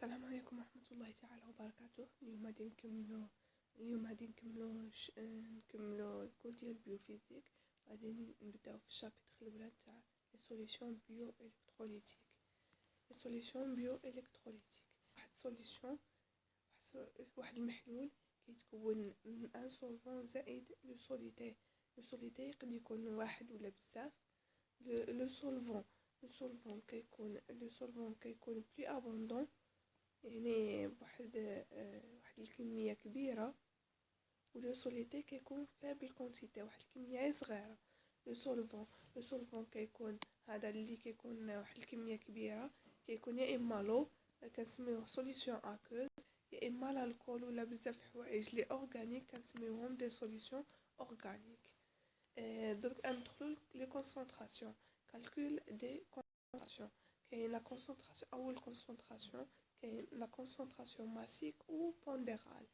السلام عليكم ورحمة الله تعالى وبركاته. اليوم غادي نكملو الكور ديال البيوفيزيك. غادي نبداو في الشابتر الاولى تاع لي سوليوشن بيو الكتروليتيك. لي سوليوشن بيو الكتروليتيك واحد المحلول كيتكون من ان سولفون زائد لو سوليتي. لو سوليتي يقدر يكون واحد ولا بزاف. لو سولفون كيكون بلي ابوندون، يعني بواحد الكميه كبيره، ولو سوليتي كيكون فابل كونتيتي، واحد الكميه صغيره. لو سولفون كيكون هذا اللي كيكون واحد الكميه كبيره، كيكون يا اما لو كنسميوه سوليسيون اكوز، يا اما الكول ولا بزاف الحوايج لي اورغانيك كنسميوهم دي سوليسيون اورغانيك. درك ندخلو لي كونسونطراسيون. كالكول دي كونسونطراسيون، كاين لا كونسونطراسيون، اول كونسونطراسيون كاين لا كونسونطراسيون ماسيك و بونديرال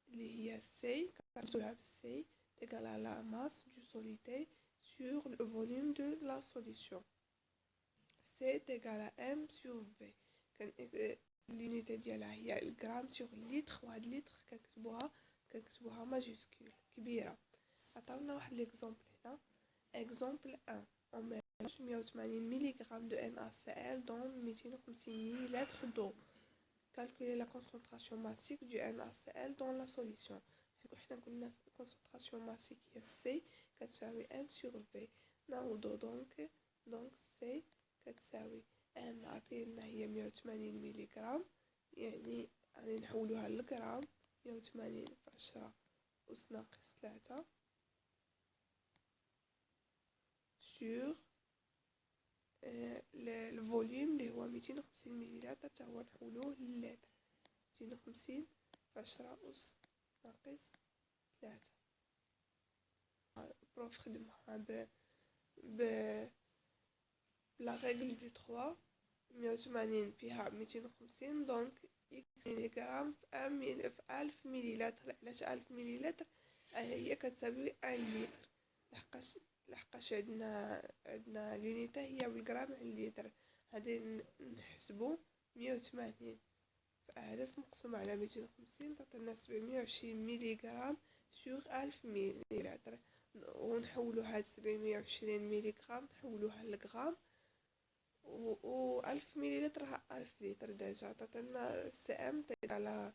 اللي هي سي، كنكتبوها بالسي تيغال à la masse du solité sur le volume de la solution. C est égal à M sur V. l'unité ديالها هي الغرام sur litre، وهاد لتر كنكتبوها ماجيسكول كبيره. عطاونا واحد ليكزامبل هنا. اكزامبل 1: on mélange 180 mg de NaCl dans 250 ml d'eau. Calculer la concentration massique du NaCl dans la solution. حنا قلنا concentration massique هي C كتساوي M sur V. نعوضو دونك C كتساوي M عطينا هي 180 ملغ، يعني غادي نحولوها للغرام. 180 في 10 أس ناقص 3 sur الفوليوم اللي هو 250 مليلتر، حتى هو نحولوه للتر. 250 في 10 أس ناقص 3. البروف خدمها ب لا ريغل دو 3. 180 فيها 250، دونك إكس مليغرام في 1000 مليلتر. علاش 1000 مليلتر؟ هي كتساوي 1 لتر، لحقاش عندنا لونيتا هي بالغرام على اللتر. غادي نحسبو 180 في 1000 مقسوم على 250 تعطينا 720 مليغرام سور 1000 مليلتر، ونحولو هاد 720 مليغرام نحولوها للغرام، و 1000 مليلتر 1000 لتر. ديجا تعطينا سي ام على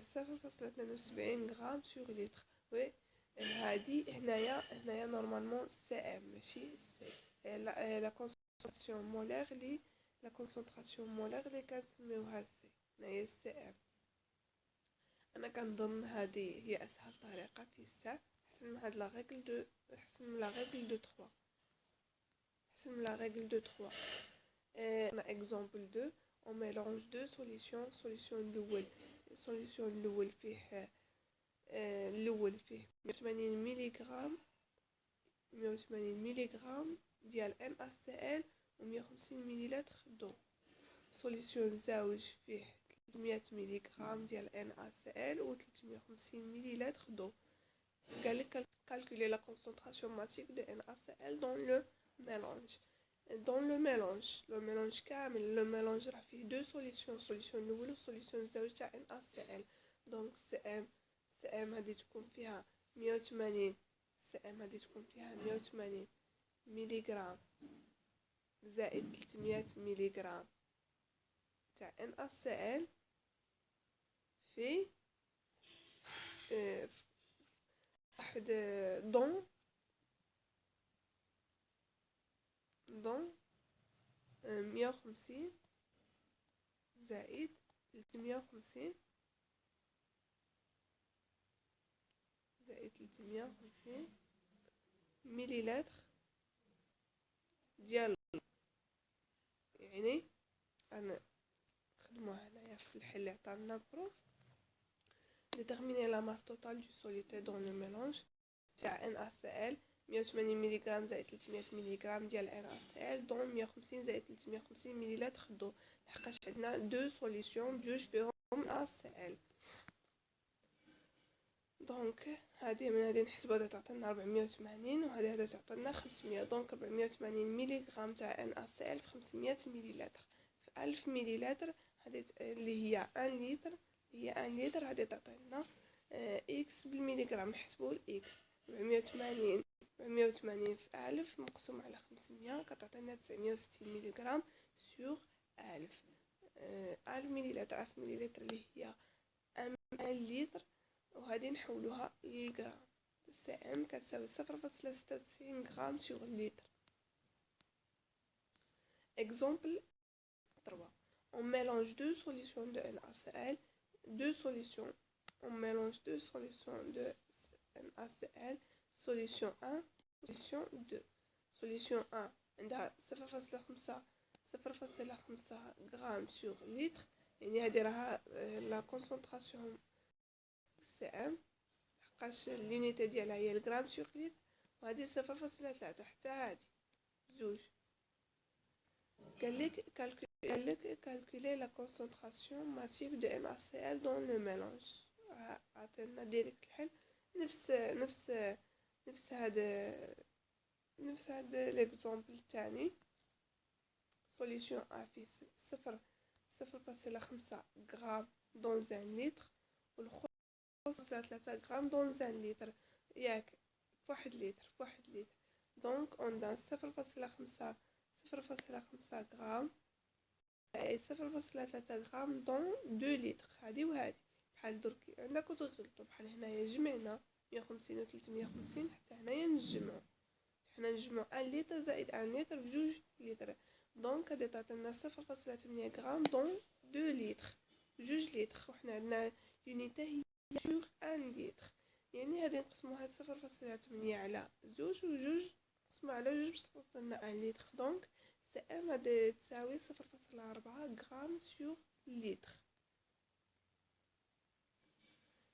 0.72 غرام سور لتر. وي هادي هنايا نورمالمون سي ام ماشي سي. لا كونسونطراسيون مولار اللي كنسميوها سي، هنايا سي ام. انا كنظن هذه هي اسهل طريقه في السا. احسن من هاد لا ريغل دو 3. اكزامبل 2: on mélange deux solutions. السوليسيون الاول فيه 180 ملغ ديال NaCl و 150 مليلتر دو. سوليسيون الزاوج فيه 300 ملغ ديال NaCl و 350 مليلتر دو. قالك calculer la concentration massique de NaCl dans le mélange. لو ميلونج كامل، لو ميلونج راه فيه دو سوليسيون، السوليسيون الاول و السوليسيون الزاوج تاع NaCl. دونك سي ام غادي تكون فيها 180 ملغ زائد 300 ملغ تاع NaCl في واحد دون 150 زائد 350 مليلتر ديال، يعني انا خدموها هنايا في الحل اللي عطانا البروف. déterminer la masse totale du solité dans le mélange تاع NaCl. 180 ملغ زائد 300 ملغ ديال NaCl دون 150 زائد 350 مليلتر دو، لحقاش عندنا دو سوليسيون بجوج فيهم NaCl. دونك هذه من هذه نحسبوا هذا تعطينا 480 وهذا تعطينا 500. دونك 480 ملغ تاع NaCl في 500 مليلتر في 1000 مليلتر هذه اللي هي 1 لتر، هي 1 لتر هذه تعطينا اكس بالمليغرام. نحسبوا الاكس 480 في 1000 مقسوم على 500 كتعطينا 960 مليغرام سور 1000. 1000 مليلتر، 1000 مليلتر اللي هي 1 لتر، وهذه نحولوها للغرام. سي ام كتساوي 0.96 غرام سور لتر. Exemple 3. On mélange deux solutions de NaCl. On mélange deux solutions de NaCl. Solution 1, solution 2. Solution 1 عندها 0.5 غرام سور لتر، يعني هذه راها لا كونسونطراسيون سي ام، حقاش لونيتي ديالها هي الغرام سور لتر، وهذه 0.3 حتى هذه زوج. قالك calculer la concentration massive de NaCl dans le mélange. عطينا ديريكت الحل نفس هذا الاكزامبل الثاني. سوليسيون ا في 0.5 غرام دون 1 لتر، والخوص 3 غرام دون 1 لتر، ياك فواحد لتر. دونك اون دان 0.5 غرام 0.3 غرام دون 2 لتر. هادي وهادي بحال درك عندك وتغلطوا بحال هنايا جمعنا 150 و 350، حتى هنايا نجمعو 1 لتر زائد 1 لتر بجوج لتر. دونك هادي تعطينا 0.8 غرام دون 2 لتر بجوج لتر، وحنا عندنا لونيتي هي سور 1 لتر، يعني هادي نقسموها 0.8 على زوج وجوج نقسمو على جوج باش تعطينا 1 لتر. دونك سي ام هادي تساوي 0.4 غرام سور لتر.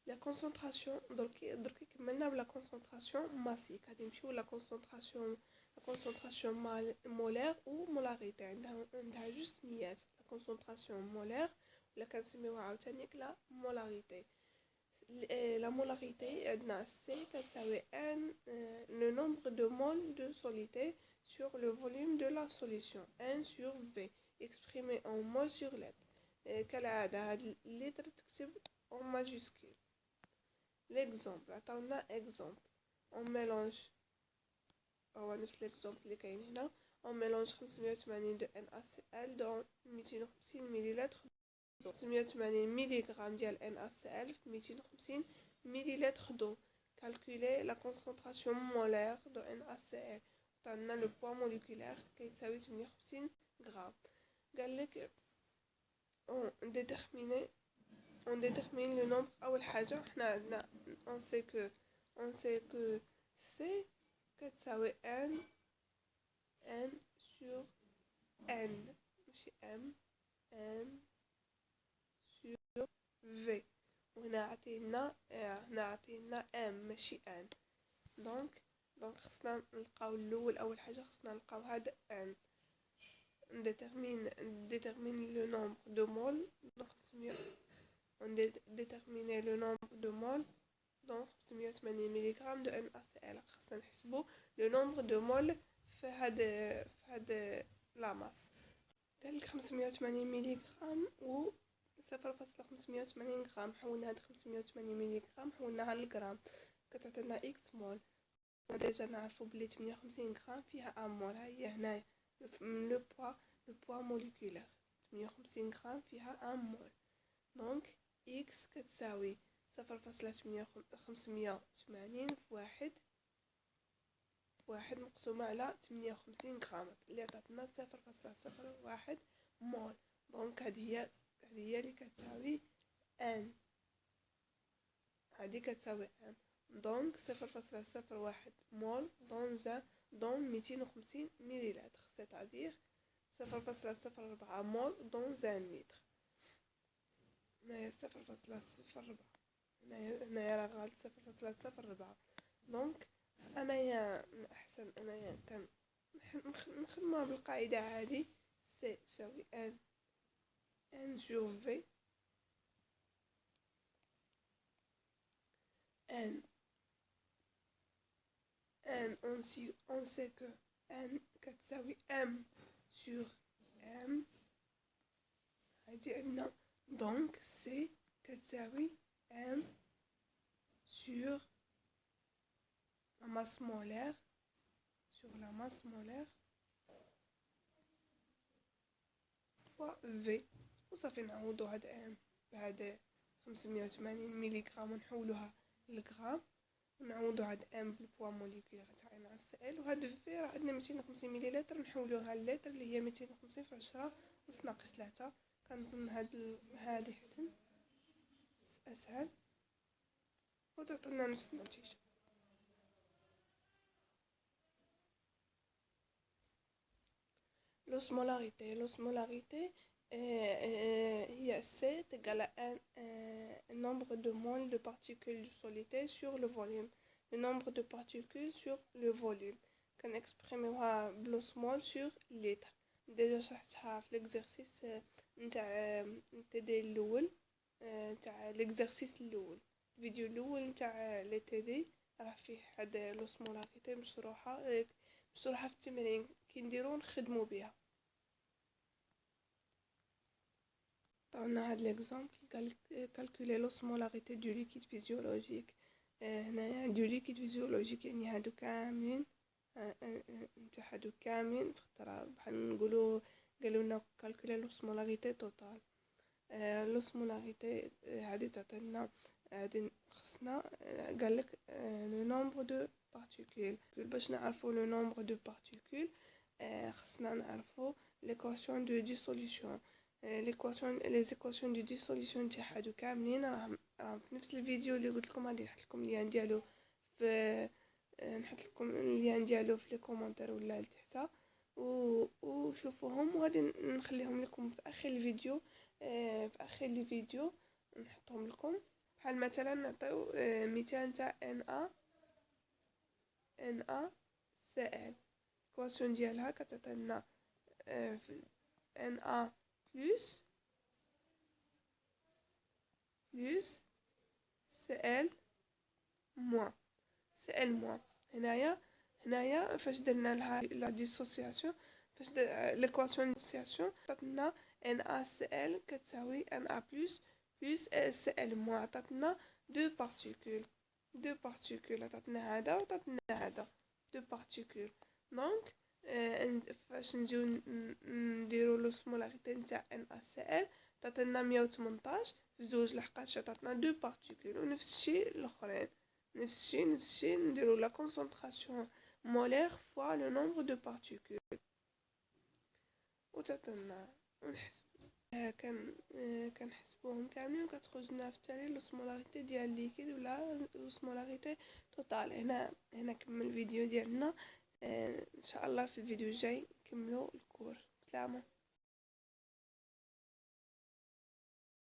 لا كونسونطراسيون درك كملنا بلا كونسونطراسيون ماسيك، غادي نمشيو لا كونسونطراسيون مولير و مولاريتي. عندها جوج سميات، لا كونسونطراسيون مولير ولا كنسميوها عاوتاني لا مولاريتي. لا مولاريتي عندنا سي كتساوي ان لو نومبر دو مول دو سوليتي sur le volume de la solution 1 sur V exprimé en mol sur lettre. كالعادة هاد اللتر تكتب en majuscule. L'exemple عطاونا exemple on mélange، هو نفس l'exemple اللي كاين هنا. on mélange 580 de NaCl dans 250 مليلتر، 580 ملغرام ديال NaCl في 250 مليلتر دو. calculer la concentration molaire de NaCl. عطانا لو بوا موليكولير كيتساوي 58 غرام. قالك on détermine le nombre. اول حاجه حنا عندنا on sait que C كتساوي n sur n ماشي m n sur v، وهنا عطينا m ماشي n. دونك خصنا نلقاو الاول. اول حاجه خصنا نلقاو هذا n. détermine le nombre de moles donc on détermine le nombre de moles dans 580 mg de NaCl. خصنا نحسبوا le nombre de moles في هاد لا ماس. قالك 580 ملغ و 0.580 غرام. حولنا هاد 580 ملغ حولناها للغرام كتعطينا اكس مول. ديجا نعرفو بلي 58 غرام فيها 1 مول، ها هي هنايا لو بوا موليكولير 58 غرام فيها 1 مول. دونك اكس كتساوي 0.580 في واحد مقسومة على 58 غرام اللي عطاتنا 0.01 مول. دونك هذه هي اللي كتساوي ان، هذه كتساوي ان. دونك 0.01 مول دون 250 مليلتر، c'est-à-dire 0.04 مول دون 1 لتر. هنايا 0.04 هنايا راه غلط 0.04. دونك انايا احسن انايا نخدمها بالقاعده هذه سي تساوي ان sur v n on sait que n كتساوي m sur m. هادي عندنا دونك سي كتساوي ام sur la masse molaire fois V. وصافي نعوضو هاد ام بهاد 580 ملغرام ونحولوها للغرام، ونعوضو هاد ام بالبوا موليكولير تاع NaCl، وهاد في راه عندنا 250 مليلتر نحولوها للتر اللي هي 250 في 10 أس ناقص 3. كنظن هادي حسن اسهل وتعطينا نفس النتيجة. L'osmolarité هي C égale à un nombre de moles de particules du solide sur le volume. Le nombre de particules sur le volume كنexprimeوها بالosmol sur litre. ديجا شرحتها في l'exercice نتاع التدي الاول، تاع l'exercice الاول، الفيديو الاول نتاع لي تدي راه فيه هاد l'osmolarité مشروحه في التمرين كي نديرو نخدمو بها. عطاونا هاد ليكزامبل calculer l'osmolarité du liquide physiologique. هنايا du liquide physiologique يعني هادو كاملين نتاع هادو كاملين في خطرة، بحال نقولو قالولنا calculer l'osmolarité totale. l'osmolarité هادي تعطينا، هادي خصنا قالك le nombre de particules. باش نعرفو le nombre de particules خصنا نعرفو l'équation de dissolution. les équations de dissolution تاع هادو كاملين راهم في نفس الفيديو اللي قلت لكم. غادي نحط لكم اللين ديالو في نحط لكم اللين ديالو في لي كومونتير ولا لتحت وشوفوهم، وغادي نخليهم لكم في اخر الفيديو. في اخر الفيديو نحطهم لكم. بحال مثلا نعطيو مثال تاع NaCl. الكواسيون ديالها كتعطينا Na plus Cl moins. هنايا فاش درنا لها لا ديسوسياسيون، فاش ليكواسيون ديسوسياسيون عطاتنا NaCl كتساوي Na plus Cl moins. عطاتنا دو بارتيكول عطاتنا هذا وعطاتنا هذا دو بارتيكول. دونك فاش نجيو نديرو لوسمولاريتي نتاع NaCl عطاتنا 118 في زوج لحقاش عطاتنا دو بارتيكول. ونفس الشيء الاخرين، نفس الشيء نديرو لا كونسونطراسيون مولير فوا لو نومبر دو بارتيكول وتعطينا ونحسب. كنحسبوهم كاملين وكتخرج لنا في التالي لوسمولاريتي ديال الليكيد ولا لوسمولاريتي توتال. هنا كمل الفيديو ديالنا. ان شاء الله في الفيديو الجاي نكملوا الكور. سلامه.